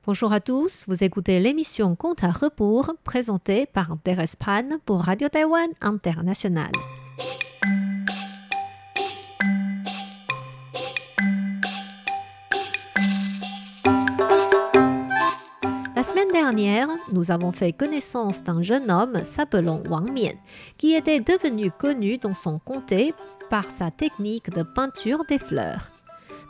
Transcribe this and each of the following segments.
Bonjour à tous, vous écoutez l'émission Compte à rebours présentée par Thérèse Pan pour Radio Taïwan International. La semaine dernière, nous avons fait connaissance d'un jeune homme s'appelant Wang Mian, qui était devenu connu dans son comté par sa technique de peinture des fleurs.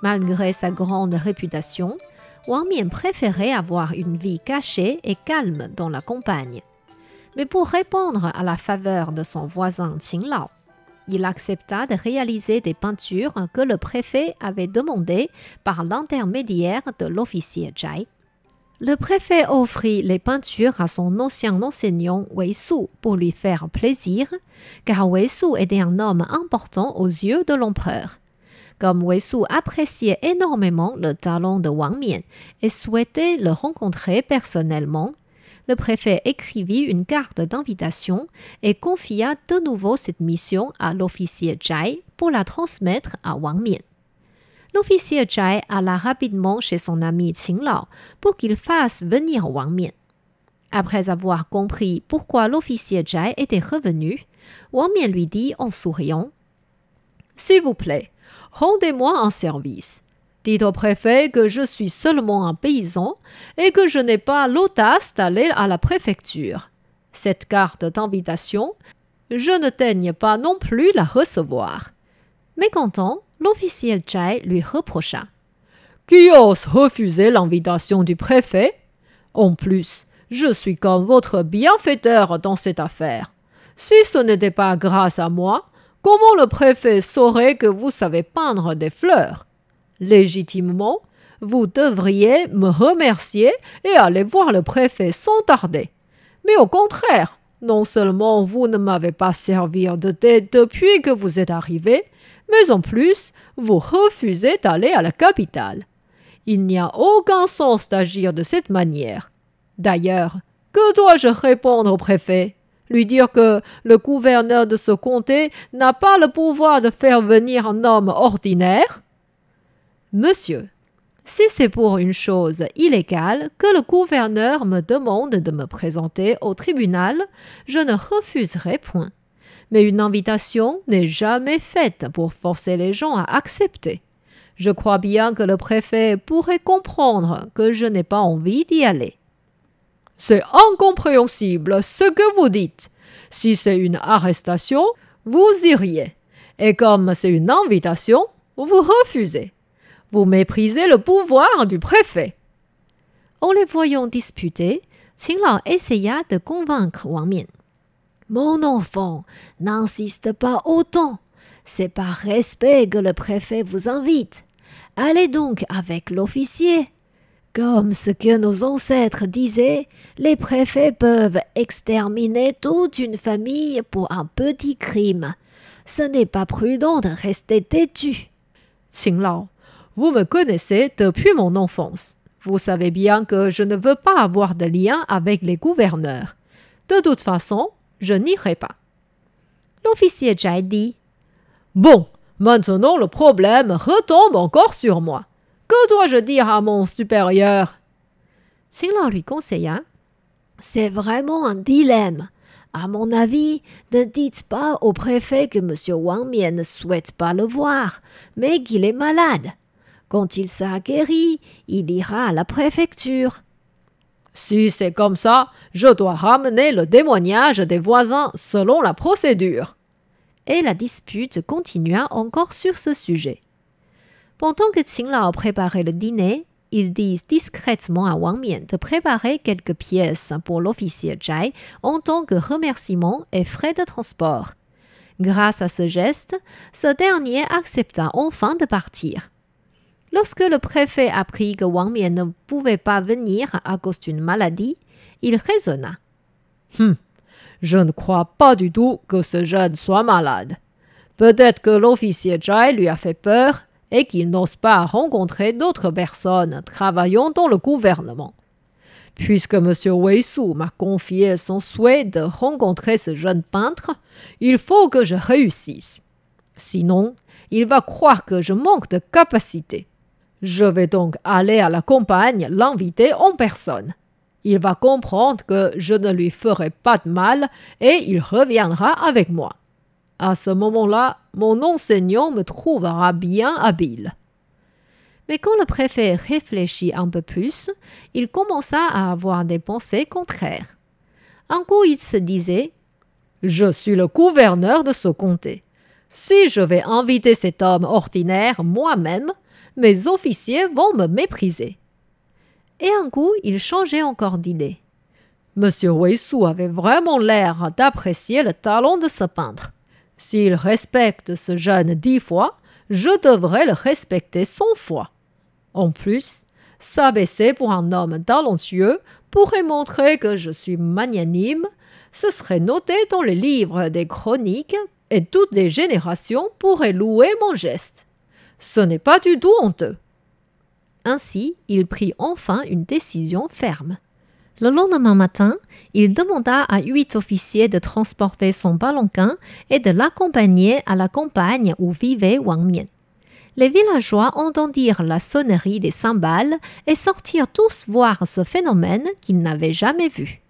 Malgré sa grande réputation, Wang Mian préférait avoir une vie cachée et calme dans la campagne. Mais pour répondre à la faveur de son voisin Qin Lao, il accepta de réaliser des peintures que le préfet avait demandées par l'intermédiaire de l'officier Zhai. Le préfet offrit les peintures à son ancien enseignant Wei Su pour lui faire plaisir, car Wei Su était un homme important aux yeux de l'empereur. Comme Wei Su appréciait énormément le talent de Wang Mian et souhaitait le rencontrer personnellement, le préfet écrivit une carte d'invitation et confia de nouveau cette mission à l'officier Zhai pour la transmettre à Wang Mian. L'officier Zhai alla rapidement chez son ami Qin Lao pour qu'il fasse venir Wang Mian. Après avoir compris pourquoi l'officier Zhai était revenu, Wang Mian lui dit en souriant « S'il vous plaît, rendez-moi un service. Dites au préfet que je suis seulement un paysan et que je n'ai pas l'audace d'aller à la préfecture. Cette carte d'invitation, je ne daigne pas non plus la recevoir. » Mécontent, l'officier Zhai lui reprocha. « Qui ose refuser l'invitation du préfet? En plus, je suis comme votre bienfaiteur dans cette affaire. Si ce n'était pas grâce à moi, comment le préfet saurait que vous savez peindre des fleurs? Légitimement, vous devriez me remercier et aller voir le préfet sans tarder. Mais au contraire, non seulement vous ne m'avez pas servi de thé depuis que vous êtes arrivé, mais en plus, vous refusez d'aller à la capitale. Il n'y a aucun sens d'agir de cette manière. D'ailleurs, que dois-je répondre au préfet? Lui dire que le gouverneur de ce comté n'a pas le pouvoir de faire venir un homme ordinaire? Monsieur, si c'est pour une chose illégale que le gouverneur me demande de me présenter au tribunal, je ne refuserai point. Mais une invitation n'est jamais faite pour forcer les gens à accepter. Je crois bien que le préfet pourrait comprendre que je n'ai pas envie d'y aller. C'est incompréhensible ce que vous dites. Si c'est une arrestation, vous iriez. Et comme c'est une invitation, vous refusez. Vous méprisez le pouvoir du préfet. En les voyant disputer, Qin Lao essaya de convaincre Wang Mian. Mon enfant, n'insiste pas autant. C'est par respect que le préfet vous invite. Allez donc avec l'officier. Comme ce que nos ancêtres disaient, les préfets peuvent exterminer toute une famille pour un petit crime. Ce n'est pas prudent de rester têtu. Qin Lao, vous me connaissez depuis mon enfance. Vous savez bien que je ne veux pas avoir de lien avec les gouverneurs. De toute façon, je n'irai pas. L'officier Zhai dit « Bon, maintenant le problème retombe encore sur moi. Que dois-je dire à mon supérieur ?» Qin Lao lui conseilla « C'est vraiment un dilemme. À mon avis, ne dites pas au préfet que M. Wang Mian ne souhaite pas le voir, mais qu'il est malade. Quand il sera guéri, il ira à la préfecture. » Si c'est comme ça, je dois ramener le témoignage des voisins selon la procédure. Et la dispute continua encore sur ce sujet. Pendant que Qin Lao préparait le dîner, il dit discrètement à Wang Mian de préparer quelques pièces pour l'officier Zhai en tant que remerciement et frais de transport. Grâce à ce geste, ce dernier accepta enfin de partir. Lorsque le préfet apprit que Wang Mian ne pouvait pas venir à cause d'une maladie, il raisonna. « Je ne crois pas du tout que ce jeune soit malade. Peut-être que l'officier Zhai lui a fait peur et qu'il n'ose pas rencontrer d'autres personnes travaillant dans le gouvernement. Puisque M. Wei Su m'a confié son souhait de rencontrer ce jeune peintre, il faut que je réussisse. Sinon, il va croire que je manque de capacité. Je vais donc aller à la campagne l'inviter en personne. Il va comprendre que je ne lui ferai pas de mal et il reviendra avec moi. À ce moment-là, mon enseignant me trouvera bien habile. » Mais quand le préfet réfléchit un peu plus, il commença à avoir des pensées contraires. Un coup, il se disait « Je suis le gouverneur de ce comté. Si je vais inviter cet homme ordinaire moi-même, mes officiers vont me mépriser. » Et un coup, il changeait encore d'idée. Monsieur Wei-Su avait vraiment l'air d'apprécier le talent de ce peintre. S'il respecte ce jeune 10 fois, je devrais le respecter 100 fois. En plus, s'abaisser pour un homme talentueux pourrait montrer que je suis magnanime. Ce serait noté dans les livres des chroniques et toutes les générations pourraient louer mon geste. Ce n'est pas du tout honteux. Ainsi, il prit enfin une décision ferme. Le lendemain matin, il demanda à 8 officiers de transporter son palanquin et de l'accompagner à la campagne où vivait Wang Mian. Les villageois entendirent la sonnerie des cymbales et sortirent tous voir ce phénomène qu'ils n'avaient jamais vu.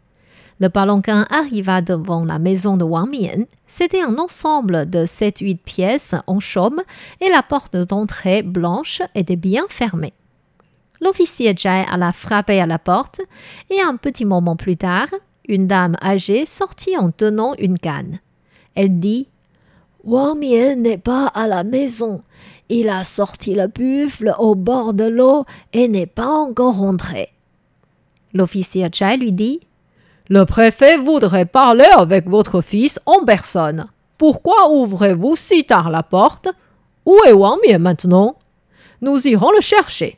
Le palanquin arriva devant la maison de Wang Mian. C'était un ensemble de 7-8 pièces en chaume et la porte d'entrée blanche était bien fermée. L'officier Jai alla frapper à la porte et un petit moment plus tard, une dame âgée sortit en tenant une canne. Elle dit « Wang Mian n'est pas à la maison. Il a sorti le buffle au bord de l'eau et n'est pas encore rentré. » L'officier Jai lui dit « Le préfet voudrait parler avec votre fils en personne. Pourquoi ouvrez-vous si tard la porte? Où est Wang Mian maintenant? Nous irons le chercher. »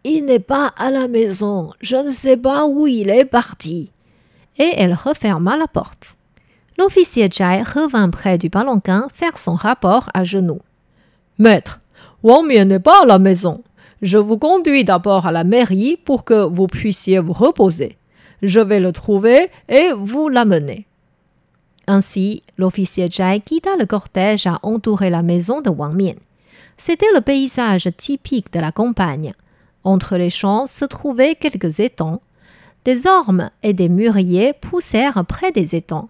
« Il n'est pas à la maison. Je ne sais pas où il est parti. » Et elle referma la porte. L'officier Jai revint près du palanquin faire son rapport à genoux. « Maître, Wang Mian n'est pas à la maison. Je vous conduis d'abord à la mairie pour que vous puissiez vous reposer. Je vais le trouver et vous l'amener. » Ainsi, l'officier Jai quitta le cortège à entourer la maison de Wang Mian. C'était le paysage typique de la campagne. Entre les champs se trouvaient quelques étangs. Des ormes et des mûriers poussèrent près des étangs.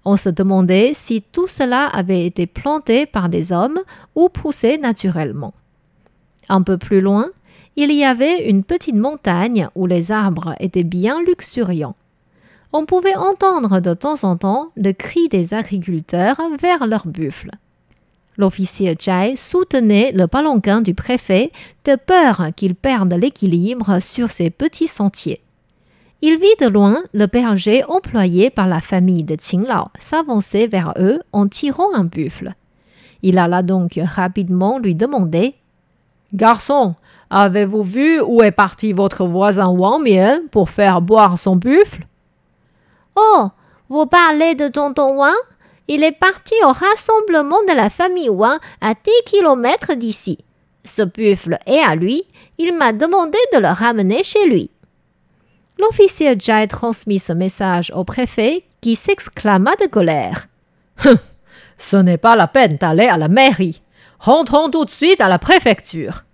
On se demandait si tout cela avait été planté par des hommes ou poussé naturellement. Un peu plus loin, il y avait une petite montagne où les arbres étaient bien luxuriants. On pouvait entendre de temps en temps le cri des agriculteurs vers leurs buffles. L'officier Jai soutenait le palanquin du préfet de peur qu'il perde l'équilibre sur ces petits sentiers. Il vit de loin le berger employé par la famille de Qinglao s'avancer vers eux en tirant un buffle. Il alla donc rapidement lui demander « Garçon, avez-vous vu où est parti votre voisin Wang Mian pour faire boire son buffle? »« Oh, vous parlez de tonton Wang? Il est parti au rassemblement de la famille Wang à 10 kilomètres d'ici. Ce buffle est à lui. Il m'a demandé de le ramener chez lui. » L'officier Jai transmit ce message au préfet qui s'exclama de colère. « Ce n'est pas la peine d'aller à la mairie. Rentrons tout de suite à la préfecture. »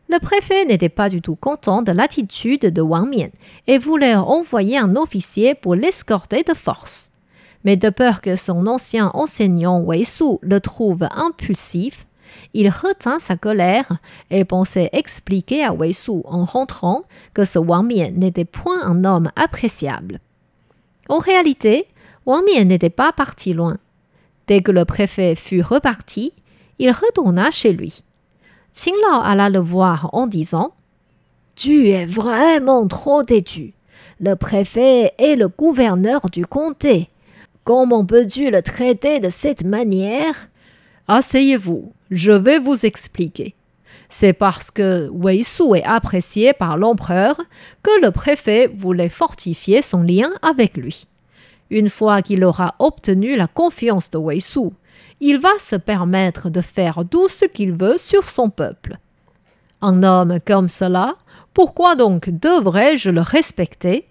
Le préfet n'était pas du tout content de l'attitude de Wang Mian et voulait envoyer un officier pour l'escorter de force. Mais de peur que son ancien enseignant Wei-Su le trouve impulsif, il retint sa colère et pensait expliquer à Wei-Su en rentrant que ce Wang Mian n'était point un homme appréciable. En réalité, Wang Mian n'était pas parti loin. Dès que le préfet fut reparti, il retourna chez lui. Qinglao alla le voir en disant « Tu es vraiment trop têtu. Le préfet est le gouverneur du comté. Comment peux-tu le traiter de cette manière? » « Asseyez-vous, je vais vous expliquer. C'est parce que Wei-Su est apprécié par l'empereur que le préfet voulait fortifier son lien avec lui. Une fois qu'il aura obtenu la confiance de Wei-Su, il va se permettre de faire tout ce qu'il veut sur son peuple. Un homme comme cela, pourquoi donc devrais-je le respecter?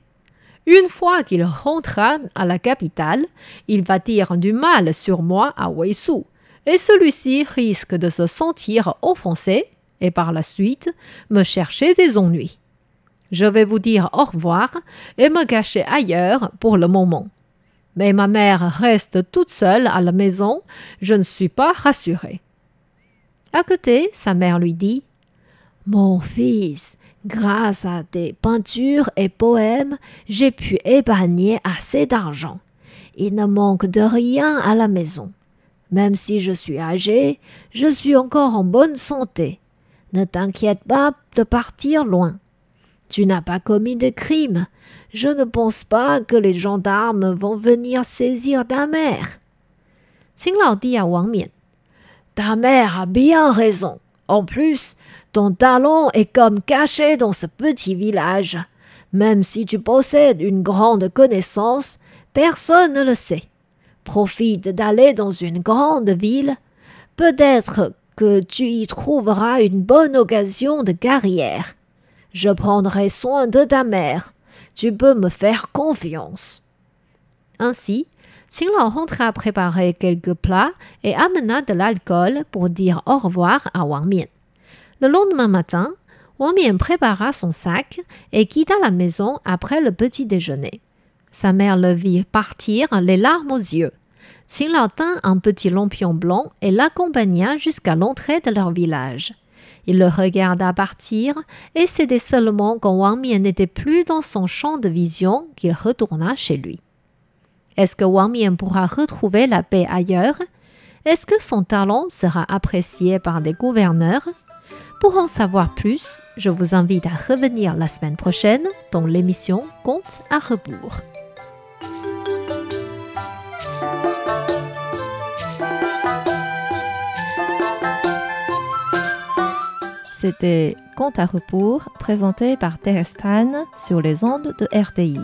Une fois qu'il rentrera à la capitale, il va dire du mal sur moi à Wei-Su, et celui-ci risque de se sentir offensé et par la suite me chercher des ennuis. Je vais vous dire au revoir et me cacher ailleurs pour le moment. Mais ma mère reste toute seule à la maison, je ne suis pas rassurée. » À côté, sa mère lui dit « Mon fils, grâce à tes peintures et poèmes, j'ai pu épargner assez d'argent. Il ne manque de rien à la maison. Même si je suis âgé, je suis encore en bonne santé. Ne t'inquiète pas de partir loin. Tu n'as pas commis de crime. Je ne pense pas que les gendarmes vont venir saisir ta mère. » 秦老dit à Wang Mian, « Ta mère a bien raison. En plus, ton talent est comme caché dans ce petit village. Même si tu possèdes une grande connaissance, personne ne le sait. Profite d'aller dans une grande ville. Peut-être que tu y trouveras une bonne occasion de carrière. Je prendrai soin de ta mère. Tu peux me faire confiance. » Ainsi, Qinglao rentra préparer quelques plats et amena de l'alcool pour dire au revoir à Wang Mian. Le lendemain matin, Wang Mian prépara son sac et quitta la maison après le petit déjeuner. Sa mère le vit partir les larmes aux yeux. Qinglao tint un petit lampion blanc et l'accompagna jusqu'à l'entrée de leur village. Il le regarda partir et c'était seulement quand Wang Mian n'était plus dans son champ de vision qu'il retourna chez lui. Est-ce que Wang Mian pourra retrouver la paix ailleurs? Est-ce que son talent sera apprécié par des gouverneurs? Pour en savoir plus, je vous invite à revenir la semaine prochaine dans l'émission Contes à rebours. C'était Contes à rebours présenté par Thérèse Pan sur les ondes de RTI.